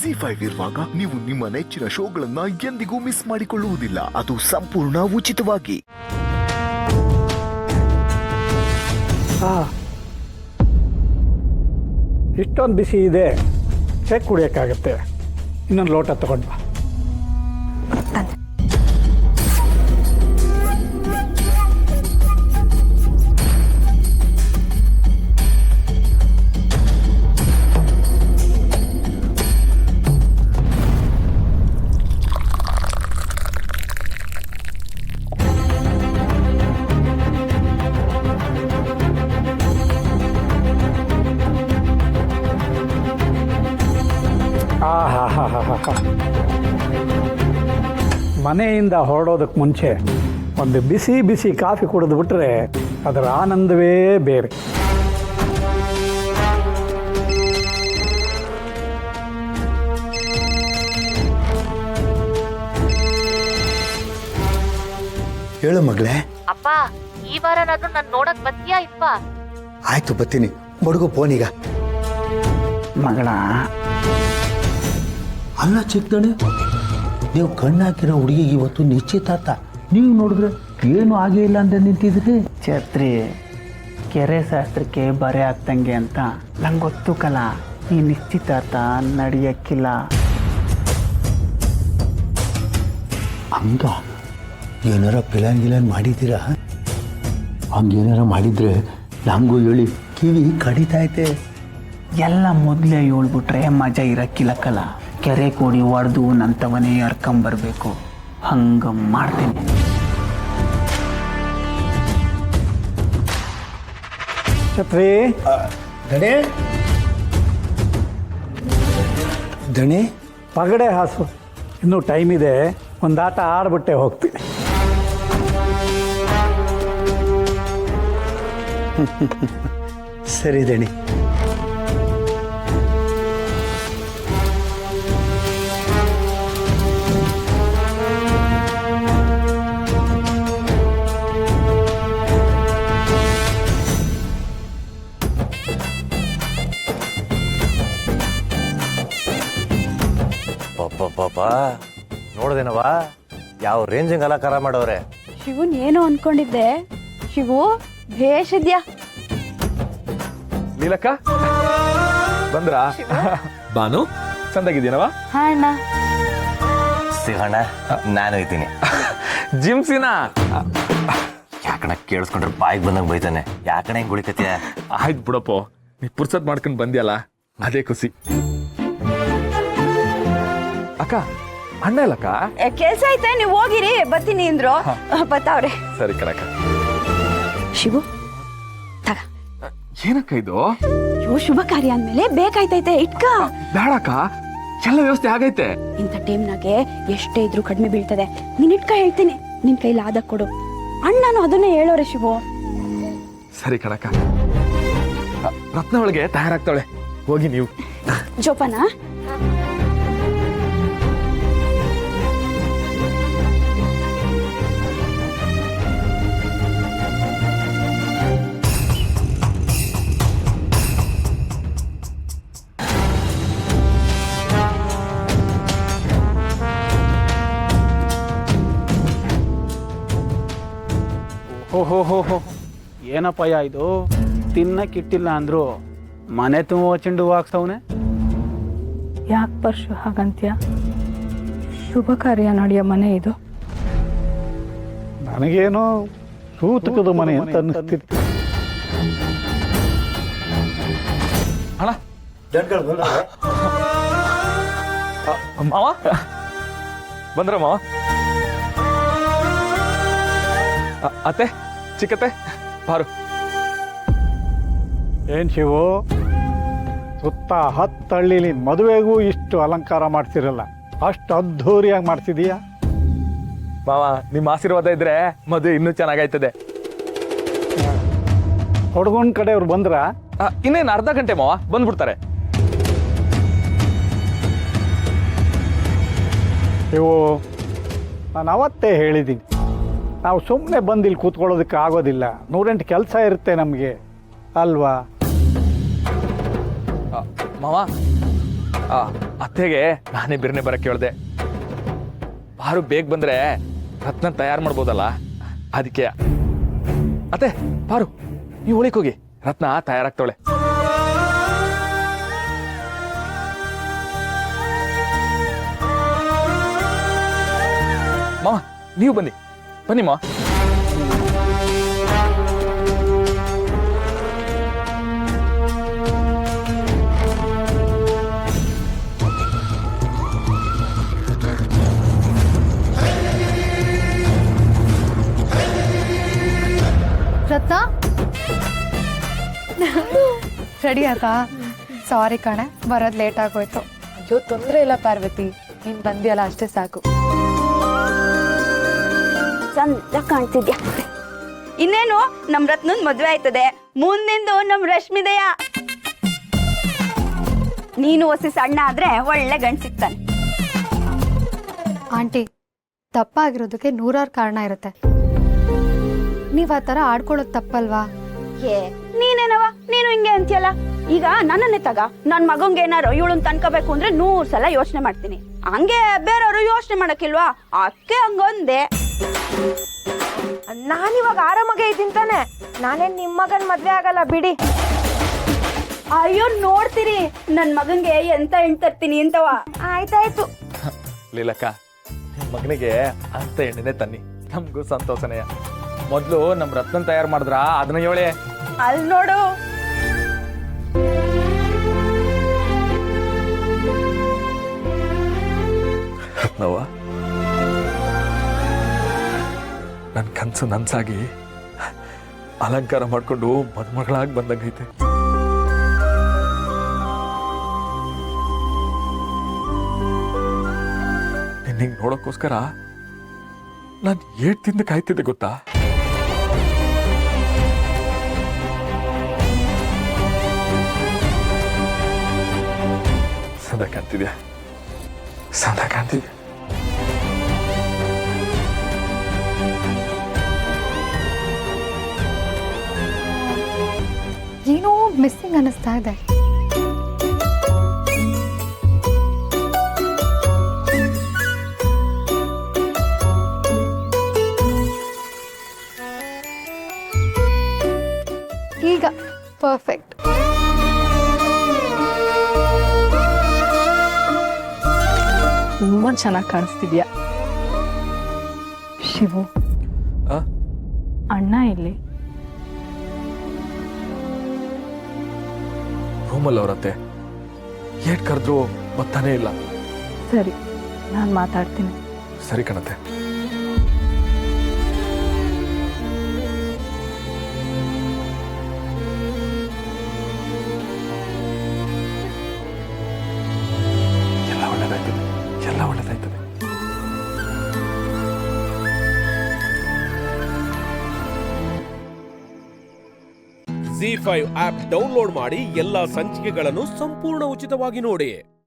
ZEE5 ಇರುವಾಗ ನೀವು ನಿಮ್ಮ ನೆಚ್ಚಿನ ಶೋಗಳನ್ನ ಎಂದಿಗೂ ಮಿಸ್ ಮಾಡಿಕೊಳ್ಳುವುದಿಲ್ಲ. ಅದು ಸಂಪೂರ್ಣ ಉಚಿತವಾಗಿ. ಇಷ್ಟೊಂದು ಬಿಸಿ ಇದೆ, ಹೇಗೆ ಕುಡಿಯೋಕ್ಕಾಗತ್ತೆ? ಇನ್ನೊಂದು ಲೋಟ ತಗೊಂಡು ಬಾ. ಮನೆಯಿಂದ ಹೊರಡೋದಕ್ಕೆ ಮುಂಚೆ ಒಂದು ಬಿಸಿ ಬಿಸಿ ಕಾಫಿ ಕುಡಿದು ಬಿಟ್ರೆ ಅದರ ಆನಂದವೇ ಬೇರೆ. ಹೇಳು ಮಗಳೇ. ಅಪ್ಪ, ಈ ವಾರನಾದ್ರೂ ನಾನು ನೋಡಕ್ ಬರ್ತೀಯಾ ಇಪ್ಪ? ಆಯ್ತು, ಬರ್ತೀನಿ. ಬಡ್ಗು ಫೋನೀಗ. ಮಗಳ, ಅಲ್ಲ ಚಿಕ್ಕದಣೆ, ನೀವು ಕಣ್ಣಾಕಿರೋ ಹುಡುಗಿಗೆ ಇವತ್ತು ನಿಶ್ಚಿತಾರ್ಥ. ನೀವು ನೋಡಿದ್ರೆ ಏನು ಆಗೇ ಇಲ್ಲ ಅಂತ ನಿಂತಿದ್ರಿ. ಛತ್ರಿ ಕೆರೆ ಶಾಸ್ತ್ರಕ್ಕೆ ಬರೆ ಆಗ್ತಂಗೆ ಅಂತ ನಂಗೆ ಗೊತ್ತು ಕಲ. ಈ ನಿಶ್ಚಿತಾರ್ಥ ನಡೆಯಕ್ಕಿಲ್ಲ. ಹಂಗ ಏನಾರ ಗಿಲಾನ್ ಮಾಡಿದ್ದೀರಾ? ಹಂಗೇನಾರ ಮಾಡಿದ್ರೆ ನಂಗೂ ಹೇಳಿ, ಕಿವಿ ಕಡಿತೈತೆ. ಎಲ್ಲ ಮೊದಲೇ ಹೇಳ್ಬಿಟ್ರೆ ಮಜಾ ಇರಕ್ಕಿಲ್ಲ ಕಲ. ಕೆರೆ ಕೋಡಿ ಹೊಡೆದು ನಂತವನೇ ಹರ್ಕೊಂಬರ್ಬೇಕು. ಹಂಗ ಮಾಡ್ತೀನಿ. ಛತ್ರಿ, ದಣೆ ದಣೆ ಪಗಡೆ ಹಾಸು. ಇನ್ನೂ ಟೈಮ್ ಇದೆ, ಒಂದು ಆಟ ಆಡ್ಬಿಟ್ಟೆ ಹೋಗ್ತೀನಿ. ಸರಿ ದಣೆ. ಪಾಪ ನೋಡ್ದೇನವ ಯಾವ ರೇಂಜಿಂಗ್ ಅಲಂಕಾರ ಮಾಡವ್ರೆ. ಶಿವನ್ ಏನು ಅನ್ಕೊಂಡಿದ್ದೆ, ಶಿವು ಭೇಷ್ ಇದ್ಯಾ. ನೀಲಕ್ಕ ಬಂದ್ರಾ? ಬಾನು ಚಂದಾಗಿದ್ದೀನವ? ಹಾ ಅಣ್ಣ. ಸಿಹಣ್ಣ, ನಾನು ಇದ್ದೀನಿ. ಜಿಮ್ಸಿನ ಯಾಕಣ ಕೇಳಿಸ್ಕೊಂಡ್ರೆ ಬಾಯಿಗೆ ಬಂದಂಗೆ ಬೈತಾನೆ. ಯಾಕಣ ಹಿಂಗ್ ಗುಳಿಕತಿಯ? ಆಯ್ತು ಬಿಡಪ್ಪೋ, ನೀ ಪುರ್ಸತ್ ಮಾಡ್ಕೊಂಡು ಬಂದ್ಯಲ್ಲ, ಅದೇ ಖುಷಿ. ಅಕ್ಕ, ಅಣ್ಣ ಇಲ್ಲಕ್ಕ? ಕೆಲ್ಸ ಐತೆ, ನೀವು ಹೋಗಿರಿ, ಬರ್ತೀನಿ ಅಂದ್ರು. ಬರ್ತಾವ್ರೆ. ಸರಿ ಕಣಕ್ಕ. ಶಿವು ತಗ. ಏನಕ್ಕ ಇದು? ಇವು ಶುಭ ಕಾರ್ಯ ಅಂದ್ಮೇಲೆ ಬೇಕಾಯ್ತೈತೆ, ಇಟ್ಕ. ಬೇಡಕ್ಕ, ಎಲ್ಲ ವ್ಯವಸ್ಥೆ ಆಗೈತೆ. ಇಂಥ ಟೈಮ್ನಾಗೆ ಎಷ್ಟೇ ಇದ್ರು ಕಡಿಮೆ ಬೀಳ್ತದೆ. ನೀನ್ ಇಟ್ಕ, ಹೇಳ್ತೀನಿ. ನಿನ್ ಕೈಲಿ ಆದ ಕೊಡು. ಅಣ್ಣನು ಅದನ್ನೇ ಹೇಳೋರೆ ಶಿವು. ಸರಿ ಕಣಕ್ಕ. ರತ್ನ ಒಳಗೆ ತಯಾರಾಗ್ತಾಳೆ, ಹೋಗಿ ನೀವು. ಜೋಪಾನ. ಓಹೋ, ಏನಪ್ಪಯ್ಯ ಇದು? ತಿನ್ನಕ್ಕಿಟ್ಟಿಲ್ಲ ಅಂದ್ರು ಮನೆ ತುಂಬ ಚೆಂಡು ಹಾಕ್ಸವನೆ. ಯಾಕೆ ಪರ್ಶು ಹಾಗಂತ್ಯ? ಶುಭ ಕಾರ್ಯ ನಡೆಯೋ ಮನೆ ಇದು. ನನಗೇನೋ ಸೂತಕದ ಮನೆ ಅಂತ ಅನ್ನಿಸ್ತಿತ್ತು. ಅಣ್ಣ, ಮಾವ ಬಂದ್ರ? ಮಾವ, ಅತ್ತೆ, ಚಿಕ್ಕತ್ತೆ, ಬಾರು. ಏನ್ ಶಿವು, ಸುತ್ತ 10 ಹಳ್ಳಿಲಿ ಮದುವೆಗೂ ಇಷ್ಟು ಅಲಂಕಾರ ಮಾಡ್ತಿರಲ್ಲ, ಅಷ್ಟು ಅದ್ಧೂರಿಯಾಗಿ ಮಾಡ್ತಿದೀಯಾ? ಮಾವ, ನಿಮ್ಮ ಆಶೀರ್ವಾದ ಇದ್ರೆ ಮದುವೆ ಇನ್ನೂ ಚೆನ್ನಾಗಾಯ್ತದೆ. ಹುಡುಗನ ಕಡೆಯವ್ರು ಬಂದ್ರ? ಇನ್ನೇನು ಅರ್ಧ ಗಂಟೆ ಮಾವ, ಬಂದ್ಬಿಡ್ತಾರೆ. ಇವು ನಾನು ಅವತ್ತೇ ಹೇಳಿದ್ದೀನಿ, ನಾವು ಸುಮ್ಮನೆ ಬಂದು ಇಲ್ಲಿ ಕೂತ್ಕೊಳ್ಳೋದಕ್ಕೆ ಆಗೋದಿಲ್ಲ. 108 ಕೆಲಸ ಇರುತ್ತೆ ನಮಗೆ ಅಲ್ವಾ? ಮಾವ, ಅತ್ತೆಗೆ ನಾನೇ ಬಿರ್ನೆ ಬರಕ್ಕೆ ಹೇಳ್ದೆ. ಪಾರು ಬೇಗ ಬಂದ್ರೆ ರತ್ನ ತಯಾರು ಮಾಡ್ಬೋದಲ್ಲ, ಅದಕ್ಕೆ. ಅತ್ತೆ ಪಾರು, ನೀವು ಒಳಗೆ ಹೋಗಿ, ರತ್ನ ತಯಾರಾಗ್ತಾವಳೆ. ಮಾವ ನೀವು ಬನ್ನಿ ಬನ್ನಿ ಮಾವ. ರತ್ನ ರೆಡಿ ಆಯ್ತಾ? ಸಾರಿ ಕಣೆ, ಬರೋದು ಲೇಟ್ ಆಗೋಯ್ತು. ಅಯ್ಯೋ ತೊಂದರೆ ಇಲ್ಲ ಪಾರ್ವತಿ, ನೀನ್ ಬಂದಿಯಲ್ಲ ಅಷ್ಟೇ ಸಾಕು. ಚಂದ ಕಾಣ್ತಿದ್ಯಾ. ಇನ್ನೇನು ನಮ್ ರತ್ನನ್ ಮದ್ವೆ ಆಯ್ತದೆ, ಮುಂದಿಂದು ನಮ್ ರಶ್ಮಿದಯ. ನೀನು ಹೊಸಿ ಸಣ್ಣ ಆದ್ರೆ ಒಳ್ಳೆ ಗಂಡ್ ಸಿಗ್ತಾನೆ. ಆಂಟಿ, ದಪ್ಪ ಆಗಿರೋದಕ್ಕೆ 100 ಕಾರಣ ಇರುತ್ತೆ. ನೀವ್ ಆ ಥರ ಆಡ್ಕೊಳ್ಳೋದು ತಪ್ಪಲ್ವಾ? ಏ ನೀನೇನವ, ನೀನು ಹಿಂಗೆ ಅಂತೀಯಲ್ಲ. ಈಗ ನನ್ನನ್ನೇ ತಗ, ನನ್ ಮಗಂಗೆ ಏನಾರು ಇವಳನ್ ತನ್ಕೋಬೇಕು ಅಂದ್ರೆ 100 ಸಲ ಯೋಚನೆ ಮಾಡ್ತೀನಿ. ಹಂಗೆ ಬೇರೆಯವರು ಯೋಚನೆ ಮಾಡಕ್ಕಿಲ್ವಾ, ಅಕ್ಕೆ ಹಂಗೊಂದೆ. ನಾನಿವಾಗ ಆರಾಮಾಗೆ ಇದ್ದೀನಿ ತಾನೆ, ನಾನೇನ್ ನಿಮ್ ಮಗನ್ ಮದ್ವೆ ಆಗಲ್ಲ ಬಿಡಿ. ಅಯ್ಯೋ ನೋಡ್ತೀರಿ ನನ್ ಮಗಂಗೆ ಎಂತ ಹೆಣ್ ತರ್ತೀನಿ ಅಂತವ. ಆಯ್ತಾಯ್ತು. ಲೀಲಕ್ಕ, ನಿಮ್ ಮಗನಿಗೆ ಅಂತ ಎಣ್ಣೆನೆ ತನ್ನಿ, ನಮ್ಗೂ ಸಂತೋಷನೆಯ. ಮೊದ್ಲು ನಮ್ ರತ್ನ ತಯಾರು ಮಾಡಿದ್ರ ಅದನ್ನ ಹೇಳಿ. ಅಲ್ಲಿ ನೋಡು. ರತ್ನವ್ವ, ನನ್ ಕನ್ಸು ನನ್ಸಾಗಿ ಅಲಂಕಾರ ಮಾಡ್ಕೊಂಡು ಮದುಮಗಳಾಗಿ ಬಂದಂಗೈತೆ. ನಿನ್ನಿಂಗ್ ನೋಡೋಕ್ಕೋಸ್ಕರ ನಾನು 8 ತಿಂದು ಕಾಯ್ತಿದ್ದೆ ಗೊತ್ತಾ? ಸಂದ ಕಾಣ್ತಿದ್ಯಾ, ಸಂದ ಕಾಣ್ತಿದ್ಯಾ. ಏನೋ ಮಿಸ್ಸಿಂಗ್ ಅನ್ನಿಸ್ತಾ ಇದೆ. ಈಗ ಪರ್ಫೆಕ್ಟ್. ತುಂಬಾ ಚೆನ್ನಾಗಿ ಕಾಣಿಸ್ತಿದ್ಯಾ. ಶಿವು, ಆ? ಅಣ್ಣ ಇಲ್ಲಿ? ರೂಮಲ್ಲಿ ಅವರತ್ತೆ ಏಟ್ ಕರೆದ್ರು ಬರ್ತಾನೆ ಇಲ್ಲ. ಸರಿ, ನಾನು ಮಾತಾಡ್ತೀನಿ. ಸರಿ ಕಣತ್ತೆ. ಎಲ್ಲ ಒಳ್ಳೇದಾಯ್ತದೆ, ಎಲ್ಲ ಒಳ್ಳೇದಾಯ್ತದೆ. ZEE5 ಆಪ್ ಡೌನ್ಲೋಡ್ ಮಾಡಿ ಎಲ್ಲಾ ಸಂಚಿಕೆಗಳನ್ನು ಸಂಪೂರ್ಣ ಉಚಿತವಾಗಿ ನೋಡಿ.